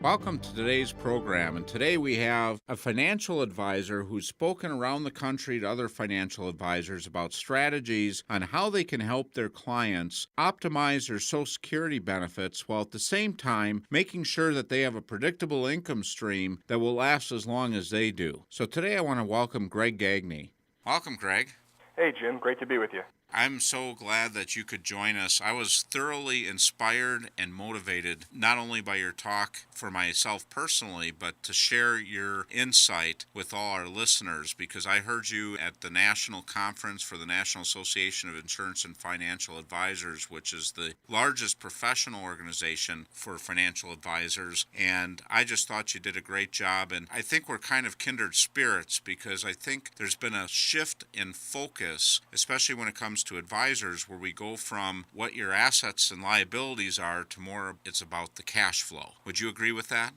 Welcome to today's program, and today we have a financial advisor who's spoken around the country to other financial advisors about strategies on how they can help their clients optimize their Social Security benefits while at the same time making sure that they have a predictable income stream that will last as long as they do. So today I want to welcome Greg Gagne. Welcome, Greg. Hey, Jim. Great to be with you. I'm so glad that you could join us. I was thoroughly inspired and motivated, not only by your talk for myself personally, but to share your insight with all our listeners, because I heard you at the National Conference for the National Association of Insurance and Financial Advisors, which is the largest professional organization for financial advisors, and I just thought you did a great job, and I think we're kind of kindred spirits, because I think there's been a shift in focus, especially when it comes to advisors, where we go from what your assets and liabilities are to more it's about the cash flow. Would you agree with that?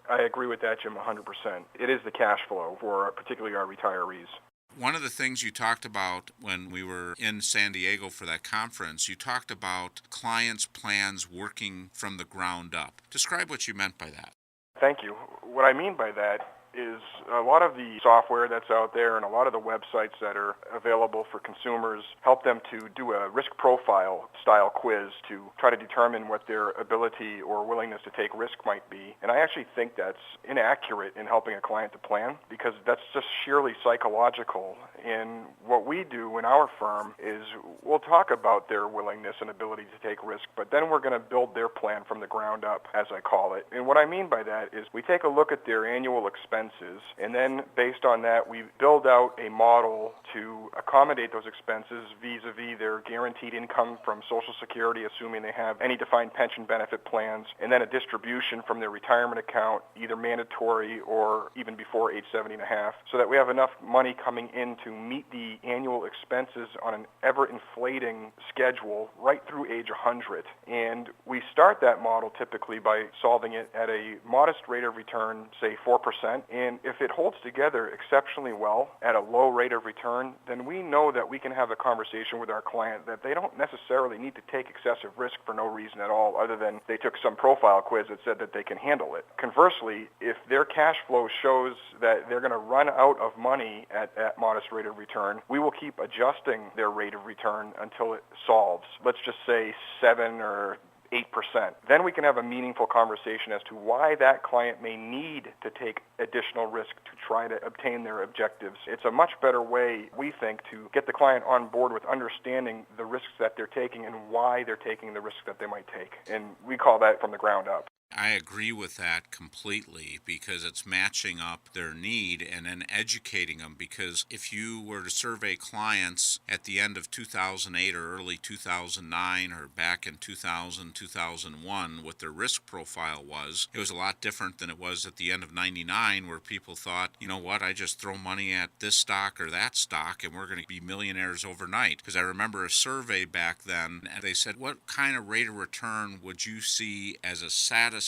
I agree with that, Jim, 100%. It is the cash flow for particularly our retirees. One of the things you talked about when we were in San Diego for that conference, you talked about clients' plans working from the ground up. Describe what you meant by that. Thank you. What I mean by that is a lot of the software that's out there and a lot of the websites that are available for consumers help them to do a risk profile style quiz to try to determine what their ability or willingness to take risk might be. And I actually think that's inaccurate in helping a client to plan, because that's just sheerly psychological. And what we do in our firm is we'll talk about their willingness and ability to take risk, but then we're going to build their plan from the ground up, as I call it. And what I mean by that is we take a look at their annual expenses, and then based on that, we build out a model to accommodate those expenses vis-a-vis their guaranteed income from Social Security, assuming they have any defined pension benefit plans, and then a distribution from their retirement account, either mandatory or even before age 70 and a half, so that we have enough money coming in to meet the annual expenses on an ever-inflating schedule right through age 100. And we start that model typically by solving it at a modest rate of return, say 4%. And if it holds together exceptionally well at a low rate of return, then we know that we can have a conversation with our client that they don't necessarily need to take excessive risk for no reason at all, other than they took some profile quiz that said that they can handle it. Conversely, if their cash flow shows that they're going to run out of money at that modest rate of return, we will keep adjusting their rate of return until it solves. Let's just say 7 or 8%. Then we can have a meaningful conversation as to why that client may need to take additional risk to try to obtain their objectives. It's a much better way, we think, to get the client on board with understanding the risks that they're taking and why they're taking the risks that they might take. And we call that from the ground up. I agree with that completely, because it's matching up their need and then educating them. Because if you were to survey clients at the end of 2008 or early 2009 or back in 2000, 2001, what their risk profile was, it was a lot different than it was at the end of 99, where people thought, you know what, I just throw money at this stock or that stock and we're going to be millionaires overnight. Because I remember a survey back then, and they said, what kind of rate of return would you see as a satisfactory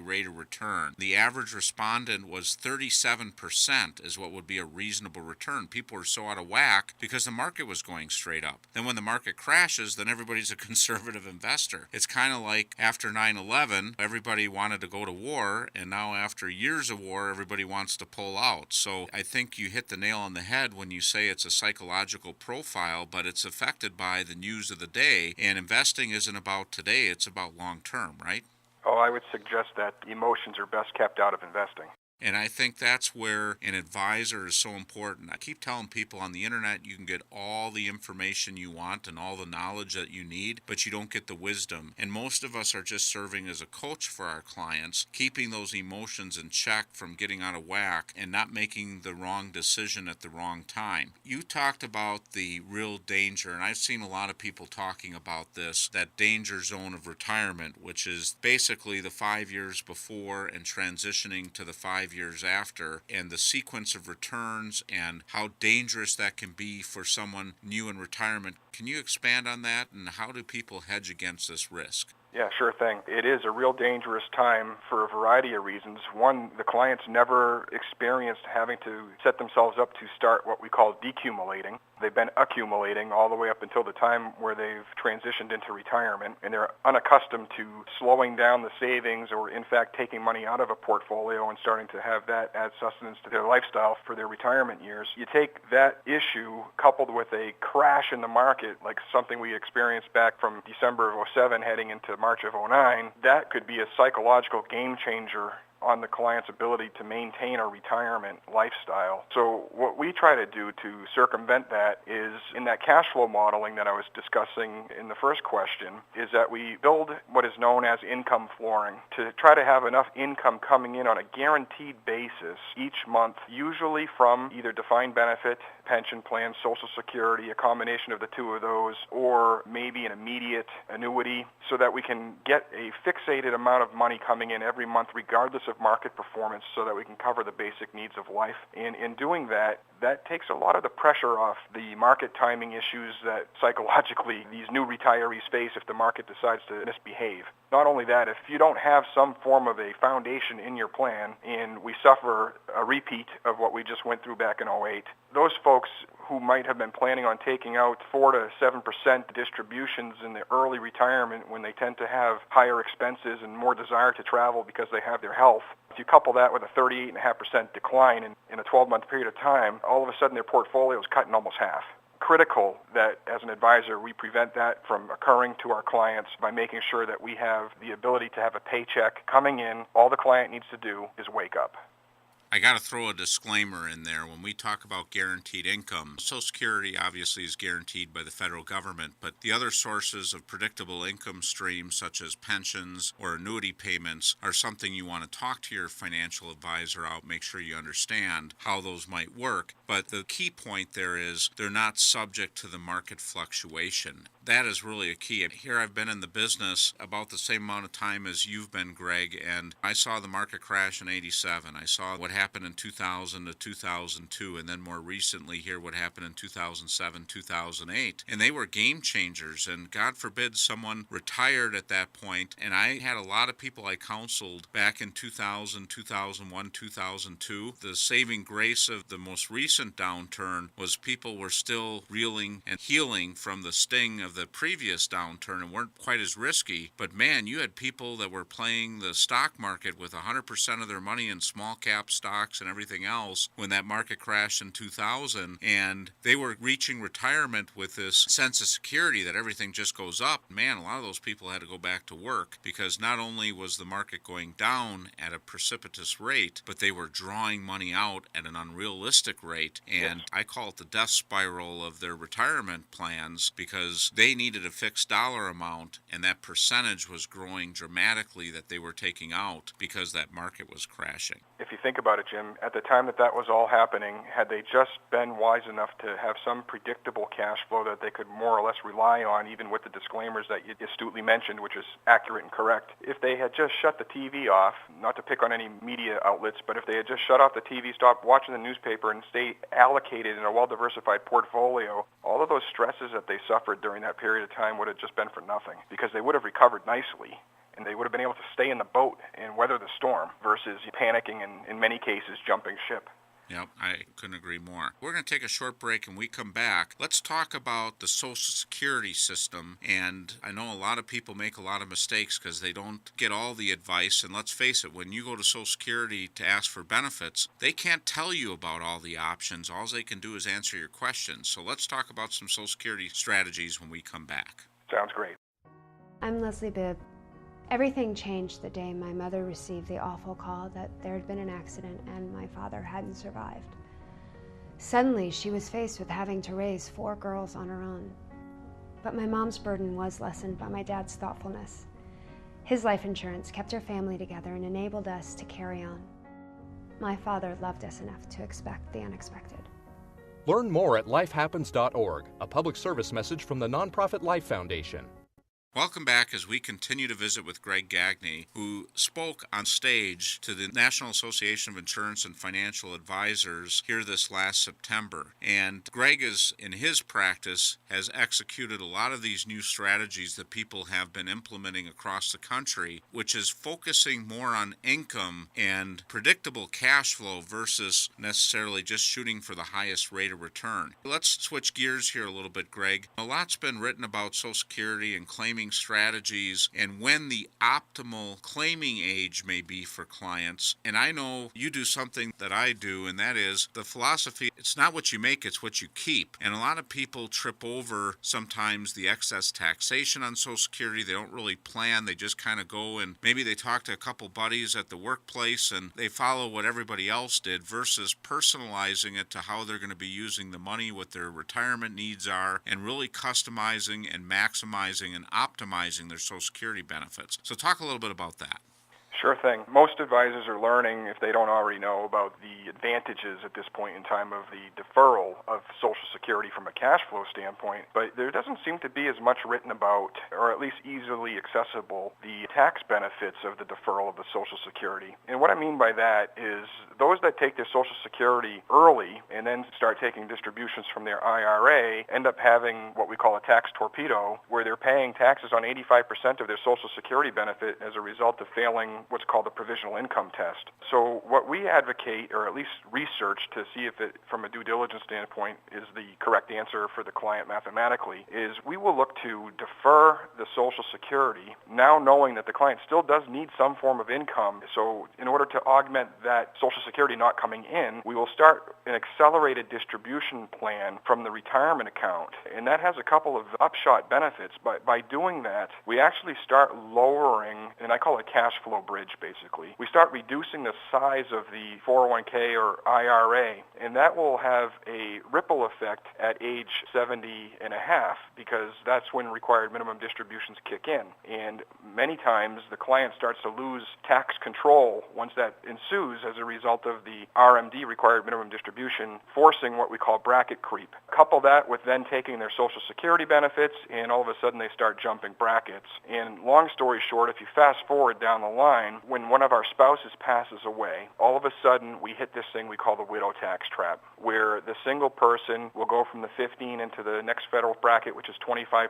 rate of return? The average respondent was 37% is what would be a reasonable return. People are so out of whack because the market was going straight up. Then when the market crashes, then everybody's a conservative investor. It's kind of like after 9/11, everybody wanted to go to war, and now after years of war, everybody wants to pull out. So I think you hit the nail on the head when you say it's a psychological profile, but it's affected by the news of the day, and investing isn't about today, it's about long term, right? Oh, I would suggest that emotions are best kept out of investing. And I think that's where an advisor is so important. I keep telling people on the internet you can get all the information you want and all the knowledge that you need, but you don't get the wisdom. And most of us are just serving as a coach for our clients, keeping those emotions in check from getting out of whack and not making the wrong decision at the wrong time. You talked about the real danger, and I've seen a lot of people talking about this, that danger zone of retirement, which is basically the 5 years before and transitioning to the 5 years after, and the sequence of returns and how dangerous that can be for someone new in retirement. Can you expand on that, and how do people hedge against this risk? Yeah, sure thing. It is a real dangerous time for a variety of reasons. One, the clients never experienced having to set themselves up to start what we call decumulating. They've been accumulating all the way up until the time where they've transitioned into retirement, and they're unaccustomed to slowing down the savings or, in fact, taking money out of a portfolio and starting to have that add sustenance to their lifestyle for their retirement years. You take that issue coupled with a crash in the market, like something we experienced back from December of '07 heading into March of '09, that could be a psychological game changer on the client's ability to maintain a retirement lifestyle. So what we try to do to circumvent that is, in that cash flow modeling that I was discussing in the first question, is that we build what is known as income flooring to try to have enough income coming in on a guaranteed basis each month, usually from either defined benefit, pension plans, Social Security, a combination of the two of those, or maybe an immediate annuity, so that we can get a fixated amount of money coming in every month regardless of market performance, so that we can cover the basic needs of life. And in doing that, that takes a lot of the pressure off the market timing issues that psychologically these new retirees face if the market decides to misbehave. Not only that, if you don't have some form of a foundation in your plan and we suffer a repeat of what we just went through back in '08, those folks who might have been planning on taking out 4 to 7% distributions in the early retirement, when they tend to have higher expenses and more desire to travel because they have their health, if you couple that with a 38.5% decline in a 12-month period of time, all of a sudden their portfolio is cut in almost half. Critical that as an advisor we prevent that from occurring to our clients by making sure that we have the ability to have a paycheck coming in. All the client needs to do is wake up. I got to throw a disclaimer in there. When we talk about guaranteed income, Social Security obviously is guaranteed by the federal government, but the other sources of predictable income streams, such as pensions or annuity payments, are something you want to talk to your financial advisor out, make sure you understand how those might work. But the key point there is they're not subject to the market fluctuation. That is really a key. Here I've been in the business about the same amount of time as you've been, Greg, and I saw the market crash in '87. I saw what happened in 2000 to 2002, and then more recently here what happened in 2007, 2008. And they were game changers, and God forbid someone retired at that point. And I had a lot of people I counseled back in 2000, 2001, 2002. The saving grace of the most recent downturn was people were still reeling and healing from the sting of the previous downturn and weren't quite as risky. But man, you had people that were playing the stock market with 100% of their money in small cap stocks and everything else when that market crashed in 2000, and they were reaching retirement with this sense of security that everything just goes up. Man, a lot of those people had to go back to work because not only was the market going down at a precipitous rate, but they were drawing money out at an unrealistic rate. And I call it the death spiral of their retirement plans, because they needed a fixed dollar amount, and that percentage was growing dramatically that they were taking out because that market was crashing. If you think about it, Jim, at the time that was all happening, had they just been wise enough to have some predictable cash flow that they could more or less rely on, even with the disclaimers that you astutely mentioned, which is accurate and correct, if they had just shut the TV off, not to pick on any media outlets, but if they had just shut off the TV, stopped watching the newspaper, and stayed allocated in a well-diversified portfolio, all of those stresses that they suffered during that period of time would have just been for nothing, because they would have recovered nicely. And they would have been able to stay in the boat and weather the storm versus panicking and, in many cases, jumping ship. Yep, I couldn't agree more. We're going to take a short break, and we come back. Let's talk about the Social Security system. And I know a lot of people make a lot of mistakes because they don't get all the advice. And let's face it, when you go to Social Security to ask for benefits, they can't tell you about all the options. All they can do is answer your questions. So let's talk about some Social Security strategies when we come back. Sounds great. I'm Leslie Bibb. Everything changed the day my mother received the awful call that there had been an accident and my father hadn't survived. Suddenly, she was faced with having to raise 4 girls on her own. But my mom's burden was lessened by my dad's thoughtfulness. His life insurance kept our family together and enabled us to carry on. My father loved us enough to expect the unexpected. Learn more at lifehappens.org, a public service message from the nonprofit Life Foundation. Welcome back as we continue to visit with Greg Gagne, who spoke on stage to the National Association of Insurance and Financial Advisors here this last September. And Greg is, in his practice, has executed a lot of these new strategies that people have been implementing across the country, which is focusing more on income and predictable cash flow versus necessarily just shooting for the highest rate of return. Let's switch gears here a little bit, Greg. A lot's been written about Social Security and claiming strategies and when the optimal claiming age may be for clients. And I know you do something that I do, and that is the philosophy, it's not what you make, it's what you keep. And a lot of people trip over sometimes the excess taxation on Social Security. They don't really plan. They just kind of go and maybe they talk to a couple buddies at the workplace and they follow what everybody else did versus personalizing it to how they're going to be using the money, what their retirement needs are, and really customizing and maximizing and optimizing their Social Security benefits. So talk a little bit about that. Sure thing. Most advisors are learning, if they don't already know, about the advantages at this point in time of the deferral of Social Security from a cash flow standpoint, but there doesn't seem to be as much written about, or at least easily accessible, the tax benefits of the deferral of the Social Security. And what I mean by that is those that take their Social Security early and then start taking distributions from their IRA end up having what we call a tax torpedo, where they're paying taxes on 85% of their Social Security benefit as a result of failing what's called the provisional income test. So what we advocate, or at least research to see if it, from a due diligence standpoint, is the correct answer for the client mathematically, is we will look to defer the Social Security, now knowing that the client still does need some form of income. So in order to augment that Social Security not coming in, we will start an accelerated distribution plan from the retirement account. And that has a couple of upshot benefits. But by doing that, we actually start lowering, and I call it cash flow bridge, basically. We start reducing the size of the 401k or IRA, and that will have a ripple effect at age 70 and a half, because that's when required minimum distributions kick in. And many times the client starts to lose tax control once that ensues as a result of the RMD, required minimum distribution, forcing what we call bracket creep. Couple that with then taking their Social Security benefits, and all of a sudden they start jumping brackets. And long story short, if you fast forward down the line, when one of our spouses passes away, all of a sudden we hit this thing we call the widow tax trap, where the single person will go from the 15 into the next federal bracket, which is 25%,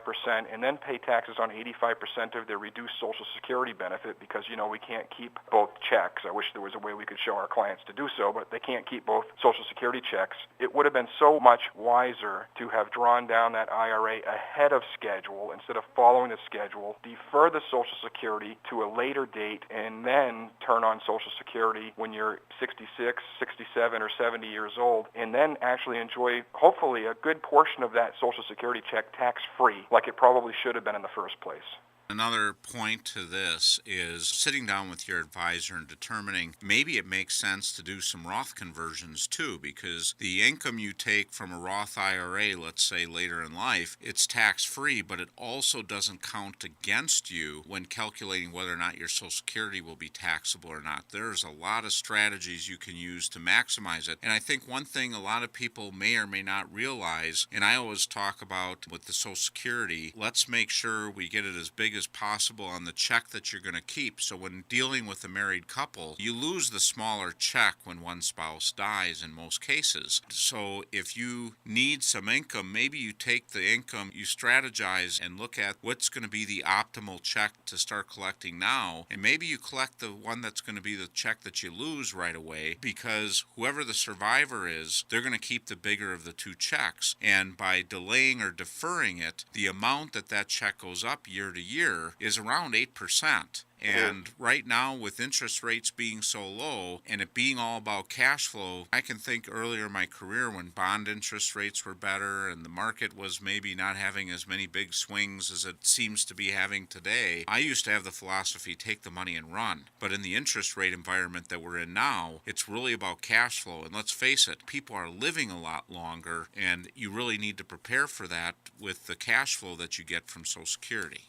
and then pay taxes on 85% of their reduced Social Security benefit, because, you know, we can't keep both checks. I wish there was a way we could show our clients to do so, but they can't keep both Social Security checks. It would have been so much wiser to have drawn down that IRA ahead of schedule instead of following the schedule, defer the Social Security to a later date, and then turn on Social Security when you're 66, 67, or 70 years old, and then actually enjoy, hopefully, a good portion of that Social Security check tax-free, like it probably should have been in the first place. Another point to this is sitting down with your advisor and determining maybe it makes sense to do some Roth conversions too, because the income you take from a Roth IRA, let's say later in life, it's tax-free, but it also doesn't count against you when calculating whether or not your Social Security will be taxable or not. There's a lot of strategies you can use to maximize it. And I think one thing a lot of people may or may not realize, and I always talk about with the Social Security, let's make sure we get it as big as possible on the check that you're going to keep. So when dealing with a married couple, you lose the smaller check when one spouse dies in most cases. So if you need some income, maybe you take the income, you strategize and look at what's going to be the optimal check to start collecting now, and maybe you collect the one that's going to be the check that you lose right away, because whoever the survivor is, they're going to keep the bigger of the two checks. And by delaying or deferring it, the amount that check goes up year to year is around 8%. And right now, with interest rates being so low and it being all about cash flow, I can think earlier in my career when bond interest rates were better and the market was maybe not having as many big swings as it seems to be having today, I used to have the philosophy, take the money and run. But in the interest rate environment that we're in now, it's really about cash flow. And let's face it, people are living a lot longer, and you really need to prepare for that with the cash flow that you get from Social Security.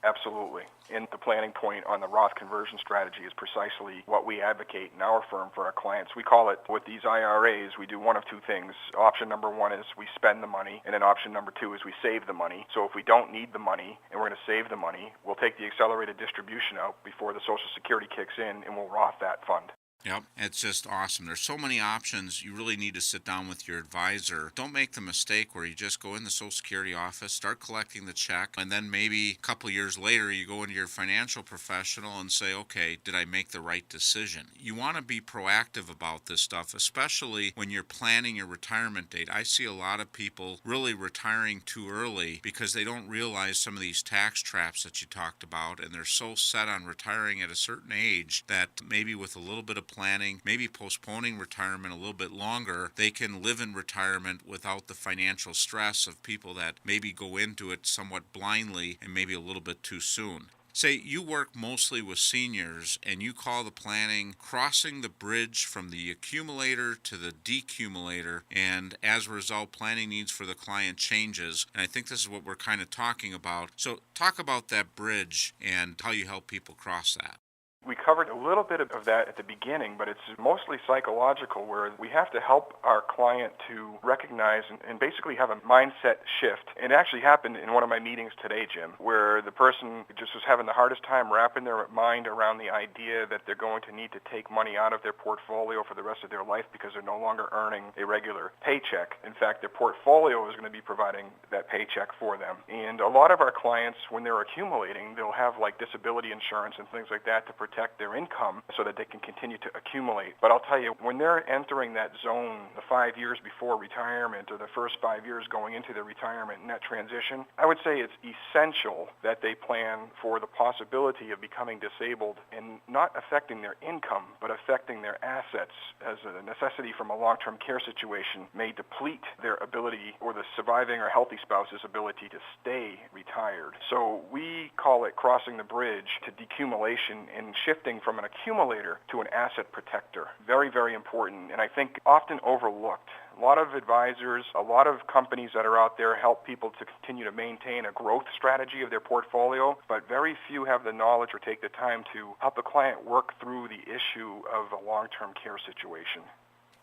Absolutely. And the planning point on the Roth conversion strategy is precisely what we advocate in our firm for our clients. We call it, with these IRAs, we do one of two things. Option number one is we spend the money, and then option number two is we save the money. So if we don't need the money and we're going to save the money, we'll take the accelerated distribution out before the Social Security kicks in, and we'll Roth that fund. Yep, it's just awesome. There's so many options. You really need to sit down with your advisor. Don't make the mistake where you just go in the Social Security office, start collecting the check, and then maybe a couple years later you go into your financial professional and say, okay, did I make the right decision? You want to be proactive about this stuff, especially when you're planning your retirement date. I see a lot of people really retiring too early because they don't realize some of these tax traps that you talked about, and they're so set on retiring at a certain age that maybe with a little bit of planning, maybe postponing retirement a little bit longer, they can live in retirement without the financial stress of people that maybe go into it somewhat blindly and maybe a little bit too soon. Say you work mostly with seniors and you call the planning crossing the bridge from the accumulator to the decumulator, and as a result planning needs for the client changes, and I think this is what we're kind of talking about. So talk about that bridge and how you help people cross that. We covered a little bit of that at the beginning, but it's mostly psychological, where we have to help our client to recognize and basically have a mindset shift. It actually happened in one of my meetings today, Jim, where the person just was having the hardest time wrapping their mind around the idea that they're going to need to take money out of their portfolio for the rest of their life because they're no longer earning a regular paycheck. In fact, their portfolio is going to be providing that paycheck for them. And a lot of our clients, when they're accumulating, they'll have like disability insurance and things like that to protect their income so that they can continue to accumulate. But I'll tell you, when they're entering that zone, the 5 years before retirement or the first 5 years going into their retirement and that transition, I would say it's essential that they plan for the possibility of becoming disabled and not affecting their income, but affecting their assets, as a necessity from a long-term care situation may deplete their ability, or the surviving or healthy spouse's ability, to stay retired. So we call it crossing the bridge to decumulation and shifting from an accumulator to an asset protector. Very, very important, and I think often overlooked. A lot of advisors, a lot of companies that are out there help people to continue to maintain a growth strategy of their portfolio, but very few have the knowledge or take the time to help the client work through the issue of a long-term care situation.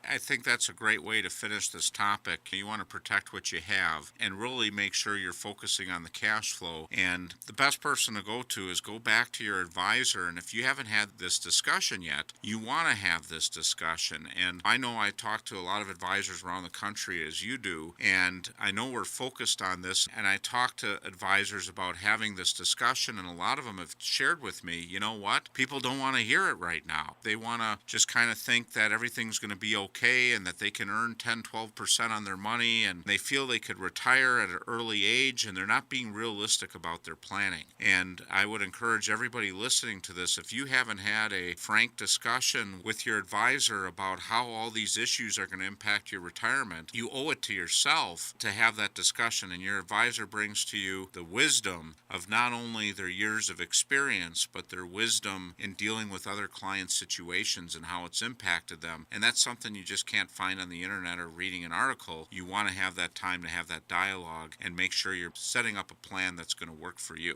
I think that's a great way to finish this topic. You want to protect what you have and really make sure you're focusing on the cash flow. And the best person to go to is go back to your advisor. And if you haven't had this discussion yet, you want to have this discussion. And I know I talk to a lot of advisors around the country, as you do, and I know we're focused on this. And I talk to advisors about having this discussion, and a lot of them have shared with me, you know what? People don't want to hear it right now. They want to just kind of think that everything's going to be okay and that they can earn 10-12% on their money, and they feel they could retire at an early age, and they're not being realistic about their planning. And I would encourage everybody listening to this, if you haven't had a frank discussion with your advisor about how all these issues are going to impact your retirement, you owe it to yourself to have that discussion, and your advisor brings to you the wisdom of not only their years of experience, but their wisdom in dealing with other clients' situations and how it's impacted them. And that's something you just can't find on the internet or reading an article. You want to have that time to have that dialogue and make sure you're setting up a plan that's going to work for you.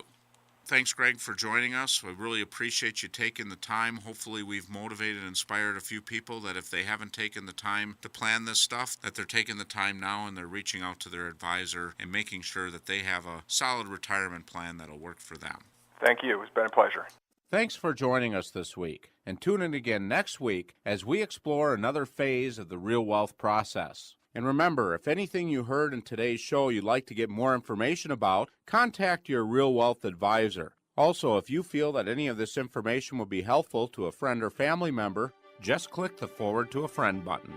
Thanks, Greg, for joining us. We really appreciate you taking the time. Hopefully we've motivated and inspired a few people that if they haven't taken the time to plan this stuff, that they're taking the time now and they're reaching out to their advisor and making sure that they have a solid retirement plan that'll work for them. Thank you. It's been a pleasure. Thanks for joining us this week, and tune in again next week as we explore another phase of the real wealth process. And remember, if anything you heard in today's show you'd like to get more information about, contact your real wealth advisor. Also, if you feel that any of this information would be helpful to a friend or family member, just click the Forward to a Friend button.